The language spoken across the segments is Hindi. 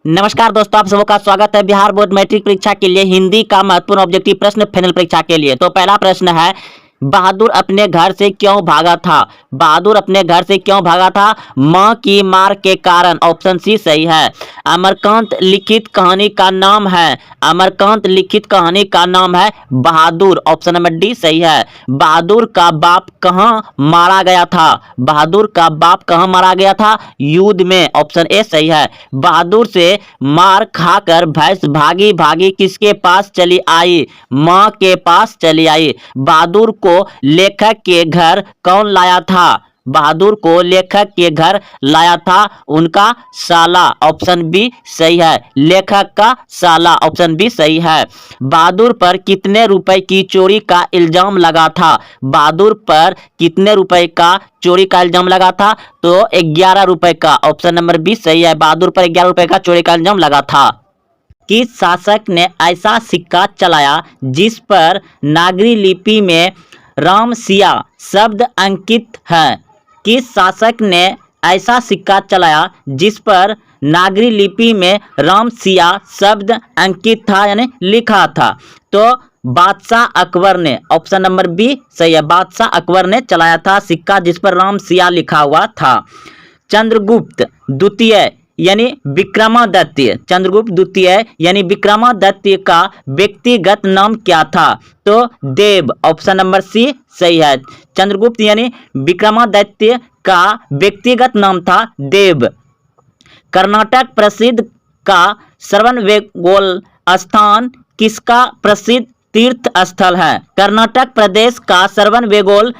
नमस्कार दोस्तों, आप सबों का स्वागत है बिहार बोर्ड मैट्रिक परीक्षा के लिए हिंदी का महत्वपूर्ण ऑब्जेक्टिव प्रश्न फाइनल परीक्षा के लिए। तो पहला प्रश्न है, बहादुर अपने घर से क्यों भागा था? बहादुर अपने घर से क्यों भागा था? मां की मार के कारण। ऑप्शन सी सही है। अमरकांत लिखित कहानी का नाम है, अमरकांत लिखित कहानी का नाम है बहादुर। ऑप्शन नंबर डी सही है। बहादुर का बाप कहां मारा गया था? बहादुर का बाप कहां मारा गया था? युद्ध में। ऑप्शन ए सही है। बहादुर से मार खाकर भैंस भागी भागी किसके पास चली आई? मां के पास चली आई। बहादुर को लेखक के घर कौन लाया था? बहादुर को लेखक के घर लाया था उनका साला। ऑप्शन बी सही है। लेखक का साला। ऑप्शन बी सही है। बहादुर पर कितने रुपए की चोरी का इल्जाम लगा था? बहादुर पर कितने रुपए का चोरी का इल्जाम लगा था? तो 11 रुपए का। ऑप्शन नंबर बी सही है। बहादुर पर 11 रुपए का चोरी का इल्जाम लगा था। किस शासक ने ऐसा सिक्का चलाया जिस पर नागरी लिपि में राम सिया शब्द अंकित है? किस शासक ने ऐसा सिक्का चलाया जिस पर नागरी लिपि में राम सिया शब्द अंकित था यानी लिखा था? तो बादशाह अकबर ने। ऑप्शन नंबर बी सही है। बादशाह अकबर ने चलाया था सिक्का जिस पर राम सिया लिखा हुआ था। चंद्रगुप्त द्वितीय यानी विक्रमादित्य, चंद्रगुप्त द्वितीय यानी विक्रमादित्य का व्यक्तिगत नाम क्या था? तो देव। ऑप्शन नंबर सी सही है। चंद्रगुप्त यानी विक्रमादित्य का व्यक्तिगत नाम था देव। कर्नाटक प्रसिद्ध का श्रवणबेगोल स्थान किसका प्रसिद्ध तीर्थ स्थल है? कर्नाटक प्रदेश का श्रवणबेगोल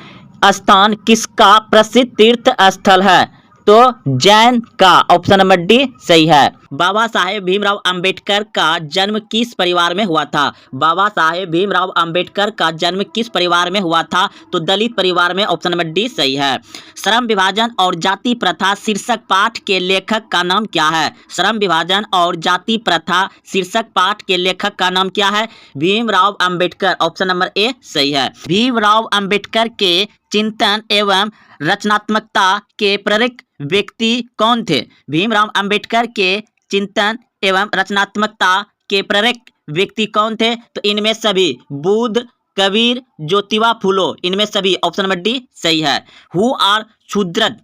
स्थान किसका प्रसिद्ध तीर्थ स्थल है? तो जैन का। ऑप्शन नंबर डी सही है। बाबा साहेब भीमराव अंबेडकर का जन्म किस परिवार में हुआ था? बाबा साहेब भीमराव अंबेडकर का जन्म किस परिवार में हुआ था? तो दलित परिवार में। ऑप्शन नंबर डी सही है। श्रम विभाजन और जाति प्रथा शीर्षक पाठ के लेखक का नाम क्या है? श्रम विभाजन और जाति प्रथा शीर्षक पाठ के लेखक का नाम क्या है? Bhimrao Ambedkar. Option number A सही है। भीमराव अंबेडकर के चिंतन एवं रचनात्मकता के प्रेरक व्यक्ति कौन थे? भीमराव अंबेडकर के चिंतन एवं रचनात्मकता के प्रेरक व्यक्ति कौन थे? तो इनमें सभी बुद्ध, कबीर, ज्योतिबा फुले, इनमें सभी। ऑप्शन नंबर डी सही है। हु आर क्षुद्रज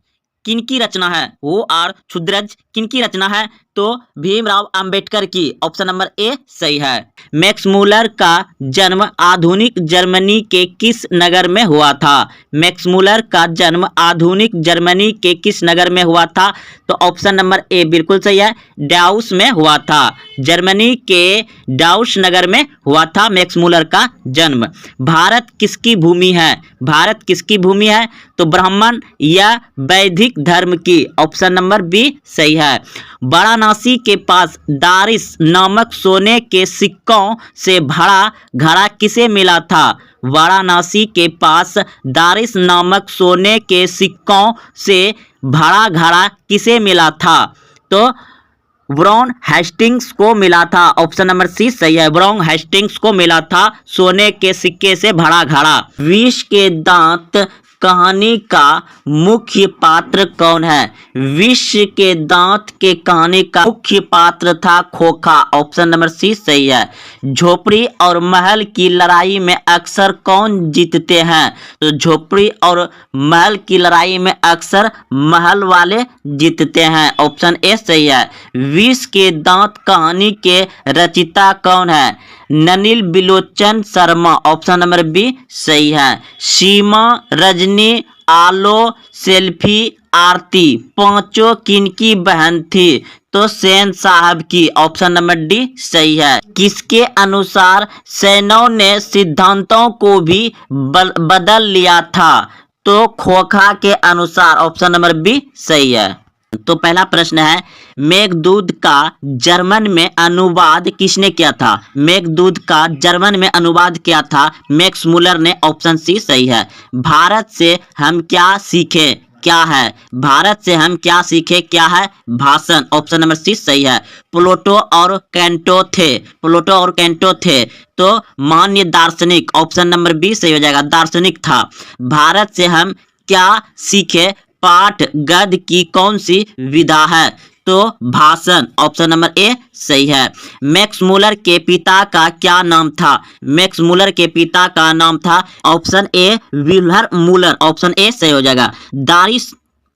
किनकी रचना है? हु आर क्षुद्रज किनकी रचना है? तो भीमराव अंबेडकर की। ऑप्शन नंबर ए सही है। मैक्स मूलर का जन्म आधुनिक जर्मनी के किस नगर में हुआ था? मैक्स मूलर का जन्म आधुनिक जर्मनी के किस नगर में हुआ था? तो ऑप्शन नंबर ए बिल्कुल सही है। डाउस में हुआ था। जर्मनी के डाउस नगर में हुआ था मैक्स मूलर का जन्म। भारत किसकी भूमि है? भारत किसकी भूमि है? तो ब्राह्मण या वैदिक धर्म की। ऑप्शन नंबर बी सही है। वाराणसी के पास दारिस नामक सोने के सिक्कों से भरा घड़ा किसे मिला था? वाराणसी के पास दारिस नामक सोने के सिक्कों से भरा घड़ा किसे मिला था? तो ब्राउन हेस्टिंग्स को मिला था। ऑप्शन नंबर सी सही है। ब्राउन हेस्टिंग्स को मिला था सोने के सिक्के से भरा घड़ा। विष के दांत कहानी का मुख्य पात्र कौन है? विष के दांत के कहानी का मुख्य पात्र था खोखा। ऑप्शन नंबर सी सही है। झोपड़ी और महल की लड़ाई में अक्सर कौन जीतते हैं? तो झोपड़ी और महल की लड़ाई में अक्सर महल वाले जीतते हैं। ऑप्शन ए सही है। विष के दांत कहानी के रचयिता कौन है? नलिनी बिलोचन शर्मा। ऑप्शन नंबर बी सही है। सीमा, रजनी, आलो, सेल्फी, आरती पांचों किनकी बहन थी? तो सेन साहब की। ऑप्शन नंबर डी सही है। किसके अनुसार सेनों ने सिद्धांतों को भी बदल लिया था? तो खोखा के अनुसार। ऑप्शन नंबर बी सही है। तो पहला प्रश्न है, मेघदूत का जर्मन में अनुवाद किसने किया था? मेघदूत का जर्मन में अनुवाद किया था मैक्स मूलर ने। ऑप्शन सी सही है। भारत से हम क्या सीखे? क्या है? भारत से हम क्या सीखे? क्या है? भाषण। ऑप्शन नंबर सी सही है। प्लेटो और कैंटो थे। प्लेटो और कैंटो थे तो मान्य दार्शनिक। ऑप्शन नंबर बी सही हो जाएगा। दार्शनिक था। भारत से हम क्या सीखे? पाठ गद्य की कौन सी विधा है? तो भाषण, ऑप्शन नंबर ए सही है। मैक्स मूलर के पिता का क्या नाम था? मैक्स मूलर के पिता का नाम था option A Wilhelm Muller, option A सही हो जाएगा।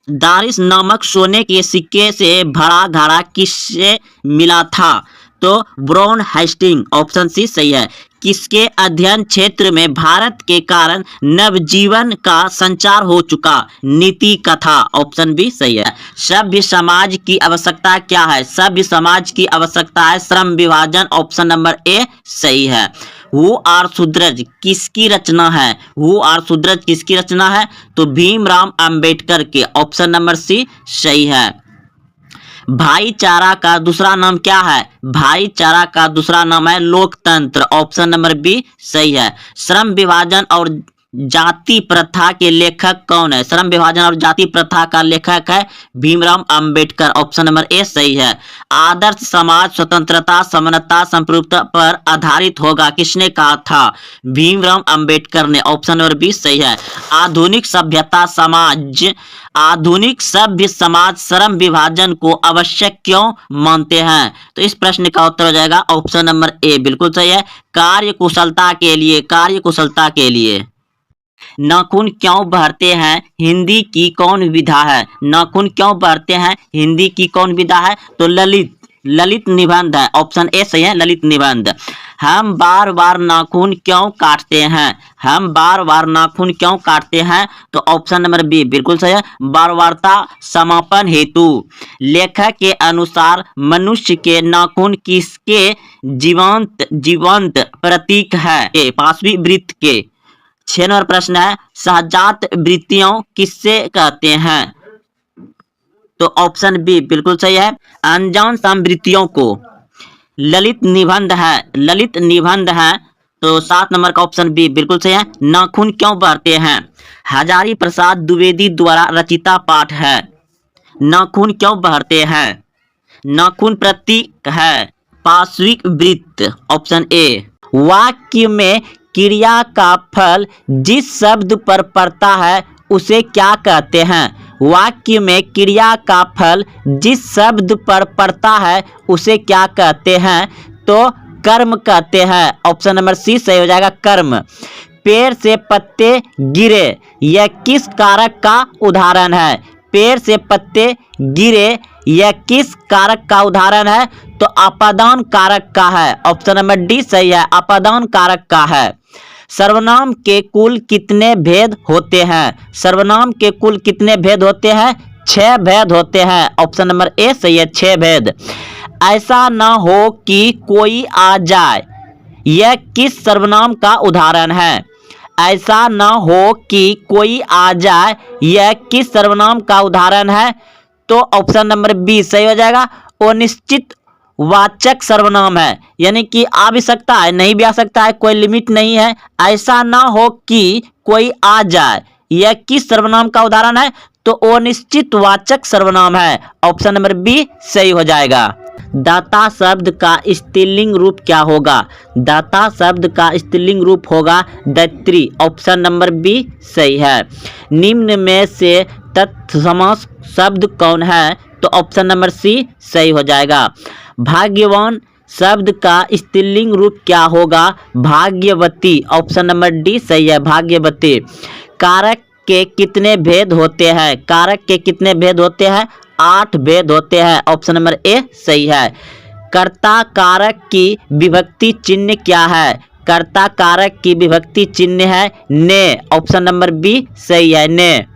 दारिस नामक सोने के सिक्के से भरा घड़ा किससे मिला था? तो ब्राउन हेस्टिंग, ऑप्शन सी सही है। किसके अध्ययन क्षेत्र में भारत के कारण नवजीवन का संचार हो चुका? नीति कथा, ऑप्शन बी सही है। सभ्य समाज की आवश्यकता क्या है? सभ्य समाज की आवश्यकता है श्रम विभाजन, ऑप्शन नंबर ए सही है। हु आर सुद्रज किसकी रचना है? हु आर सुद्रज किसकी रचना है? तो भीमराव अंबेडकर के, ऑप्शन नंबर सी सही है। भाईचारा का दूसरा नाम क्या है? भाईचारा का दूसरा नाम है लोकतंत्र, ऑप्शन नंबर बी सही है। श्रम विभाजन और जाति प्रथा के लेखक कौन है? श्रम विभाजन और जाति प्रथा का लेखक है Bhimrao Ambedkar, option number A सही है। आदर्श समाज स्वतंत्रता, समानता, संप्रभुता पर आधारित होगा किसने कहा था? भीमराव अंबेडकर ने, ऑप्शन नंबर बी सही है। आधुनिक सभ्य समाज श्रम विभाजन को आवश्यक क्यों मानते हैं? तो इस प्रश्न का उत्तर हो जाएगा ऑप्शन नंबर ए, बिल्कुल सही है। कार्यकुशलता के लिए, कार्यकुशलता के लिए। नाखून क्यों बहरते हैं हिंदी की कौन विधा है? नाखून क्यों बहरते हैं हिंदी की कौन विधा है? तो ललित निबंध है, ऑप्शन ए सही है, ललित निबंध। हम बार बार नाखून क्यों काटते हैं? हम बार बार नाखून क्यों काटते हैं? तो ऑप्शन नंबर बी बिल्कुल सही है, बारबारता समापन हेतु। लेखक के अनुसार मनुष्य के नाखून किसके जीवंत प्रतीक है? पांचवी वृत्त के। 6 नंबर प्रश्न है सहजात वृत्तियों किससे कहते हैं? तो ऑप्शन बी बिल्कुल सही है, अनजान समवृत्तियों को। ललित निबंध है, तो 7 नंबर का ऑप्शन बी बिल्कुल सही है। नाखून क्यों बहरते हैं? हजारी प्रसाद द्विवेदी द्वारा रचिता पाठ है। नाखून क्यों बहरते हैं? नाखून प्रतीक है पार्श्विक वृत्त, ऑप्शन ए। वाक्य में क्रिया का फल जिस शब्द पर पड़ता है उसे क्या कहते हैं? वाक्य में क्रिया का फल जिस शब्द पर पड़ता है उसे क्या कहते हैं? तो कर्म कहते हैं, ऑप्शन नंबर सी सही हो जाएगा, कर्म। पेड़ से पत्ते गिरे यह किस कारक का उदाहरण है? पेड़ से पत्ते गिरे यह किस कारक का उदाहरण है? तो अपादान कारक का है, ऑप्शन नंबर डी सही है, अपादान कारक का है। सर्वनाम के कुल कितने भेद होते हैं? सर्वनाम के कुल कितने भेद होते हैं? 6 भेद होते हैं, ऑप्शन नंबर ए सही है, 6 भेद। ऐसा न हो कि कोई आ जाए यह किस सर्वनाम का उदाहरण है? ऐसा न हो कि कोई आ जाए यह किस सर्वनाम का उदाहरण है? तो ऑप्शन नंबर बी सही हो जाएगा, अनिश्चित वाचक सर्वनाम है, यानी कि आ भी सकता है नहीं भी आ सकता है, कोई लिमिट नहीं है। ऐसा ना हो कि कोई आ जाए यह किस सर्वनाम का उदाहरण है? तो अनिश्चित वाचक सर्वनाम है, ऑप्शन नंबर बी सही हो जाएगा। दाता शब्द का स्त्रीलिंग रूप क्या होगा? दाता शब्द का स्त्रीलिंग रूप होगा दैत्री, ऑप्शन नंबर बी सही है। निम्न में से तत्सम शब्द कौन है? तो ऑप्शन नंबर सी सही हो जाएगा। भाग्यवान शब्द का स्त्रीलिंग रूप क्या होगा? भाग्यवती, ऑप्शन नंबर डी सही है, भाग्यवती। कारक के कितने भेद होते हैं? कारक के कितने भेद होते हैं? 8 भेद होते हैं, ऑप्शन नंबर ए सही है। कर्ता कारक की विभक्ति चिन्ह क्या है? कर्ता कारक की विभक्ति चिन्ह है ने, ऑप्शन नंबर बी सही है, ने।